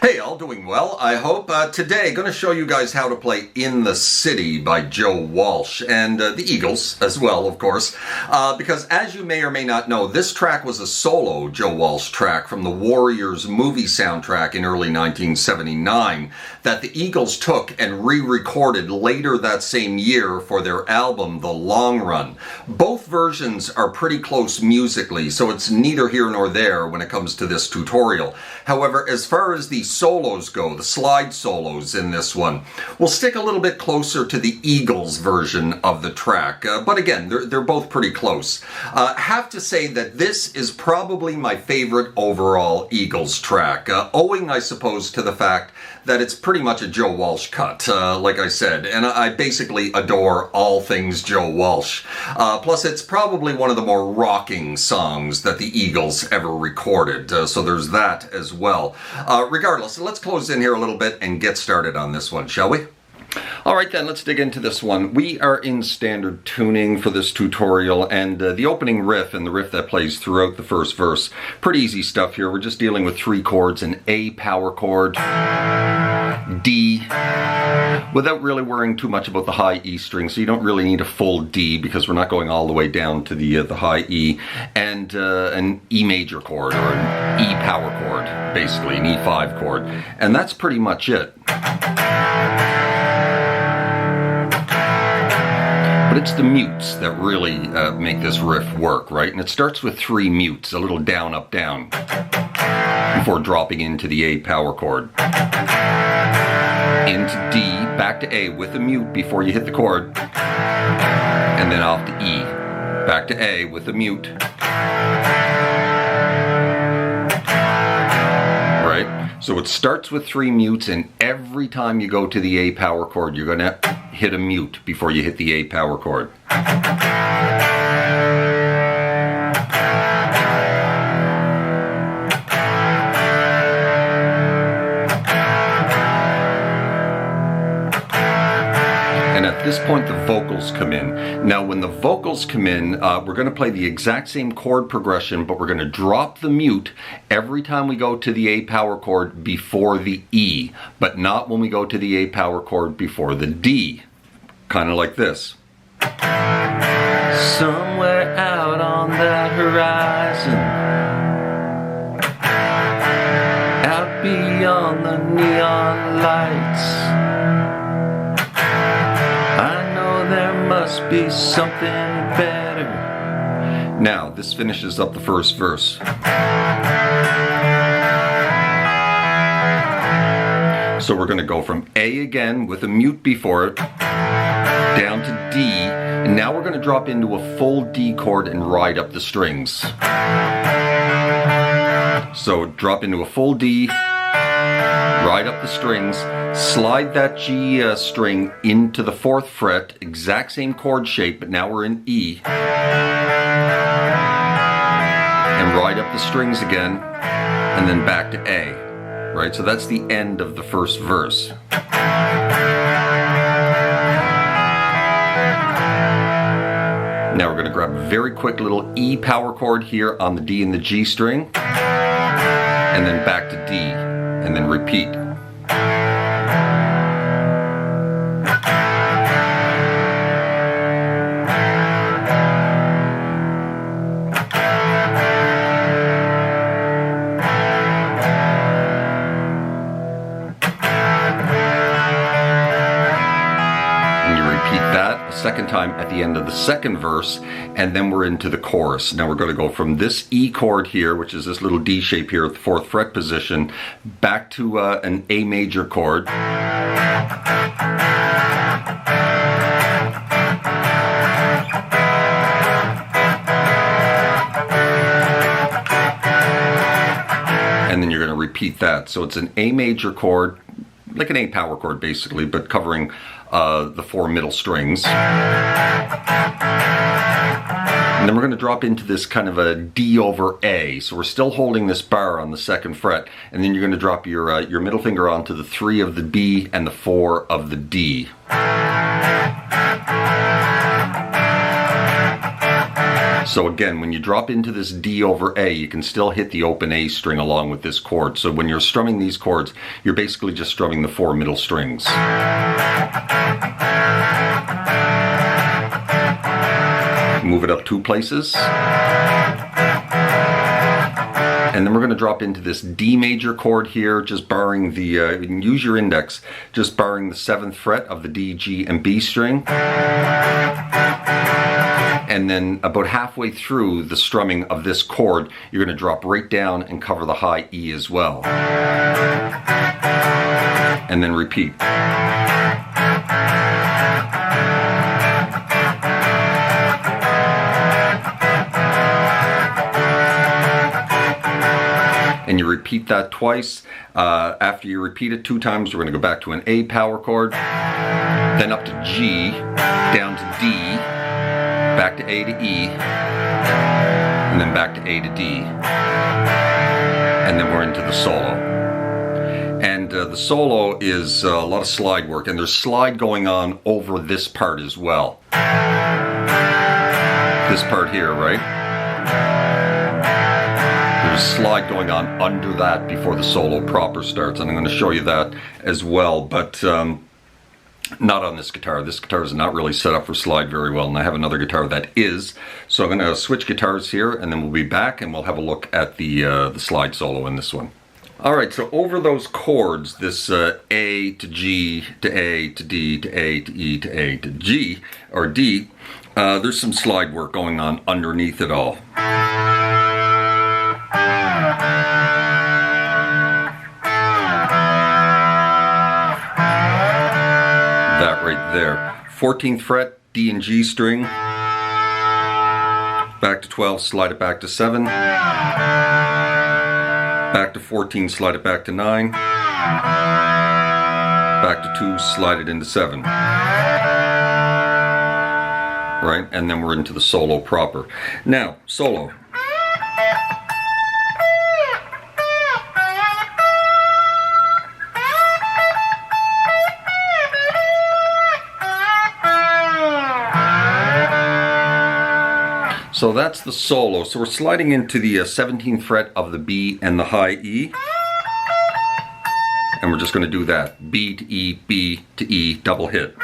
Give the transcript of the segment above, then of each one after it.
Hey, all doing well, I hope. Today, going to show you guys how to play In the City by Joe Walsh, and the Eagles as well, of course, because as you may or may not know, this track was a solo Joe Walsh track from the Warriors movie soundtrack in early 1979 that the Eagles took and re-recorded later that same year for their album, The Long Run. Both versions are pretty close musically, so it's neither here nor there when it comes to this tutorial. However, as far as the solos go, the slide solos in this one, we'll stick a little bit closer to the Eagles version of the track. But again, they're both pretty close. Have to say that this is probably my favorite overall Eagles track, owing, I suppose, to the fact that it's pretty much a Joe Walsh cut, like I said, and I basically adore all things Joe Walsh. Plus, it's probably one of the more rocking songs that the Eagles ever recorded, so there's that as well. Regardless, let's close in here a little bit and get started on this one, shall we? Alright then, let's dig into this one. We are in standard tuning for this tutorial, and the opening riff and the riff that plays throughout the first verse, pretty easy stuff here. We're just dealing with three chords: an A power chord, D, without really worrying too much about the high E string, so you don't really need a full D because we're not going all the way down to the high E, and an E major chord, or an E power chord, basically, an E5 chord, and that's pretty much it. But it's the mutes that really make this riff work, right? And it starts with three mutes, a little down, up, down, before dropping into the A power chord. Into D, back to A with a mute before you hit the chord, and then off to E, back to A with a mute. Right? So it starts with three mutes, and every time you go to the A power chord, you're going to hit a mute before you hit the A power chord. And at this point, the vocals come in. Now, when the vocals come in, we're going to play the exact same chord progression, but we're going to drop the mute every time we go to the A power chord before the E, but not when we go to the A power chord before the D. Kind of like this. Somewhere out on the horizon, out beyond the neon lights, I know there must be something better. Now, this finishes up the first verse. So we're going to go from A again with a mute before it, down to D, and now we're going to drop into a full D chord and ride up the strings. So drop into a full D, ride up the strings, slide that G string into the 4th fret, exact same chord shape, but now we're in E, and ride up the strings again, and then back to A. Right, so that's the end of the first verse. Now we're going to grab a very quick little E power chord here on the D and the G string, and then back to D, and then repeat. That a second time at the end of the second verse, and then we're into the chorus. Now we're going to go from this E chord here, which is this little D shape here at the 4th fret position, back to an A major chord, and then you're going to repeat that. So it's an A major chord, like an A power chord basically, but covering the 4 middle strings. And then we're going to drop into this kind of a D over A. So we're still holding this bar on the 2nd fret, and then you're going to drop your middle finger onto the 3 of the B and the 4 of the D. So again, when you drop into this D over A, you can still hit the open A string along with this chord. So when you're strumming these chords, you're basically just strumming the 4 middle strings. Move it up 2 places. And then we're going to drop into this D major chord here, just barring the, you can use your index, just barring the 7th fret of the D, G, and B string. And then about halfway through the strumming of this chord, you're going to drop right down and cover the high E as well. And then repeat. And you repeat that twice. After you repeat it 2 times, we're going to go back to an A power chord, then up to G, down to D, back to A to E, and then back to A to D. And then we're into the solo. And the solo is a lot of slide work, and there's slide going on over this part as well. This part here, right? There's slide going on under that before the solo proper starts, and I'm going to show you that as well, but not on this guitar. This guitar is not really set up for slide very well, and I have another guitar that is. So I'm going to switch guitars here, and then we'll be back and we'll have a look at the slide solo in this one. Alright, so over those chords, this A to G to A to D to A to E to A to G, or D, there's some slide work going on underneath it all. That right there. 14th fret, D and G string. Back to 12, slide it back to 7. Back to 14, slide it back to 9. Back to 2, slide it into 7. Right, and then we're into the solo proper. Now, solo. So that's the solo. So we're sliding into the 17th fret of the B and the high E. And we're just going to do that. B to E, B to E, double hit.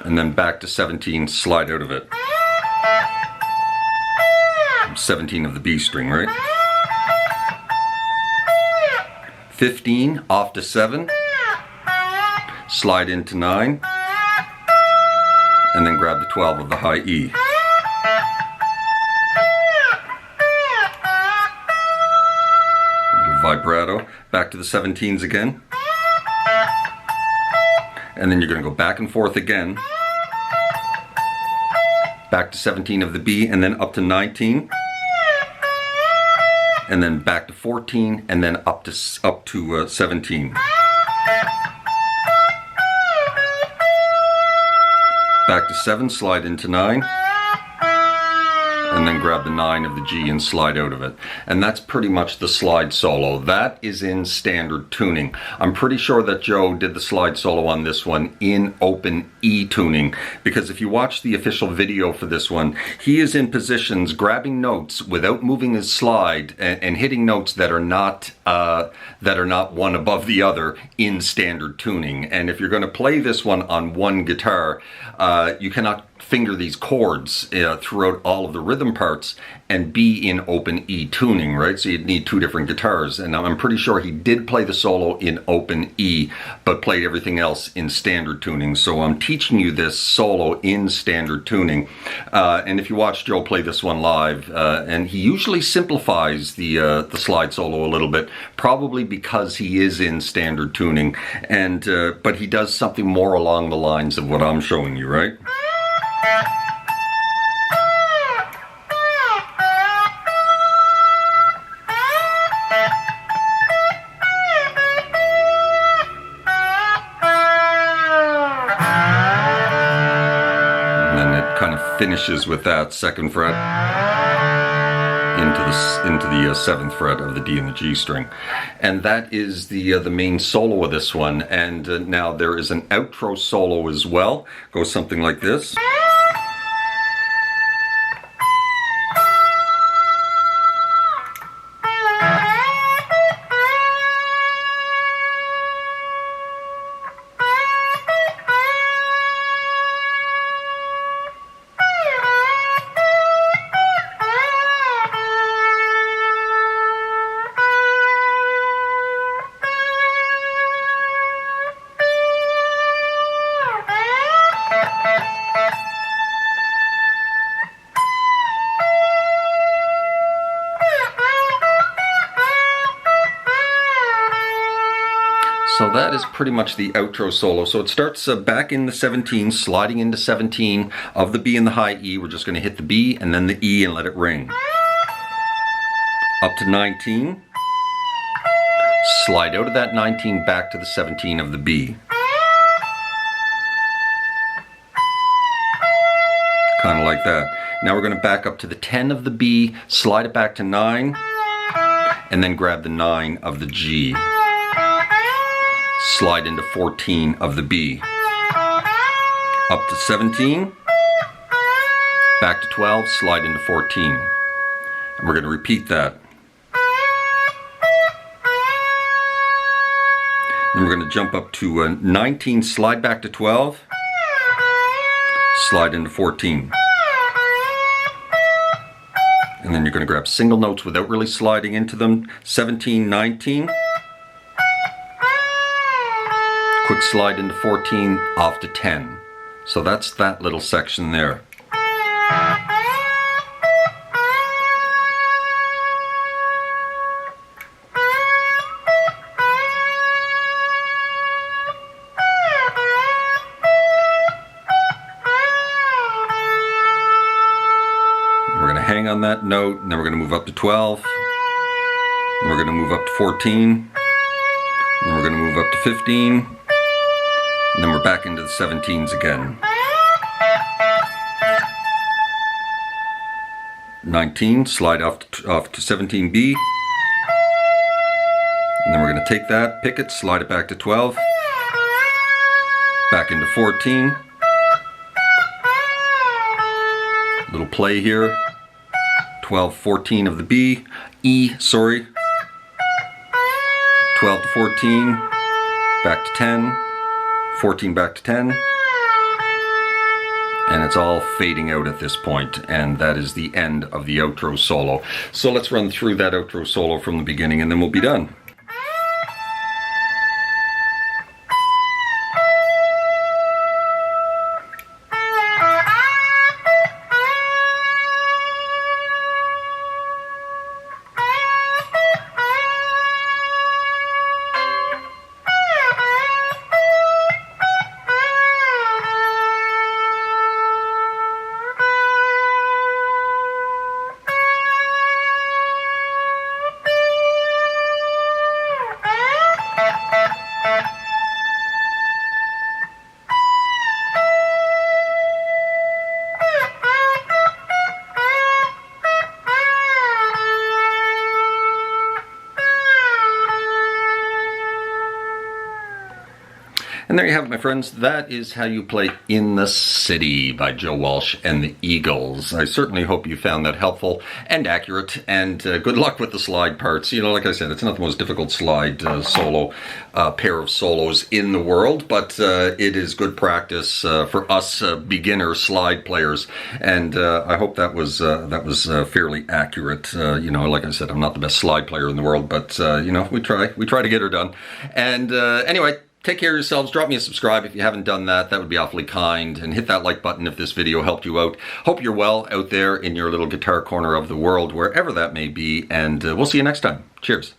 And then back to 17, slide out of it. 17 of the B string, right? 15, off to 7. Slide into 9. And then grab the 12 of the high E. A little vibrato. Back to the 17s again. And then you're going to go back and forth again. Back to 17 of the B, and then up to 19. And then back to 14, and then up to 17. Back to 7, slide into 9, and then grab the 9 of the G and slide out of it. And that's pretty much the slide solo. That is in standard tuning. I'm pretty sure that Joe did the slide solo on this one in open E tuning, because if you watch the official video for this one, he is in positions grabbing notes without moving his slide and hitting notes that are not one above the other in standard tuning. And if you're going to play this one on one guitar, you cannot finger these chords throughout all of the rhythm parts and be in open E tuning, right? So you'd need 2 different guitars. And I'm pretty sure he did play the solo in open E, but played everything else in standard tuning. So I'm teaching you this solo in standard tuning. And if you watch Joe play this one live, and he usually simplifies the slide solo a little bit, probably because he is in standard tuning, and but he does something more along the lines of what I'm showing you, right? Finishes with that 2nd fret into the 7th fret of the D and the G string, and that is the main solo of this one. And now there is an outro solo as well. Goes something like this. So that is pretty much the outro solo. So it starts back in the 17, sliding into 17 of the B and the high E. We're just going to hit the B and then the E and let it ring. Up to 19. Slide out of that 19 back to the 17 of the B. Kind of like that. Now we're going to back up to the 10 of the B, slide it back to 9, and then grab the 9 of the G. Slide into 14 of the B. Up to 17, back to 12, slide into 14. And we're going to repeat that. Then we're going to jump up to 19, slide back to 12, slide into 14. And then you're going to grab single notes without really sliding into them. 17, 19. Quick slide into 14, off to 10. So that's that little section there. Hang on that note, and then we're going to move up to 12, and we're going to move up to 14, and then we're going to move up to 15, and then we're back into the 17s again. 19, slide off to 17B, and then we're going to take that, pick it, slide it back to 12, back into 14, little play here. 12, 14 of the B, E, sorry, 12 to 14, back to 10, 14 back to 10, and it's all fading out at this point, and that is the end of the outro solo. So let's run through that outro solo from the beginning and then we'll be done. And there you have it, my friends. That is how you play In the City by Joe Walsh and the Eagles. I certainly hope you found that helpful and accurate, and good luck with the slide parts. You know, like I said, it's not the most difficult slide solo pair of solos in the world, but it is good practice for us beginner slide players, and I hope that was fairly accurate. You know, like I said, I'm not the best slide player in the world, but you know, we try to get her done. And anyway, take care of yourselves. Drop me a subscribe if you haven't done that. That would be awfully kind. And hit that like button if this video helped you out. Hope you're well out there in your little guitar corner of the world, wherever that may be. And we'll see you next time. Cheers.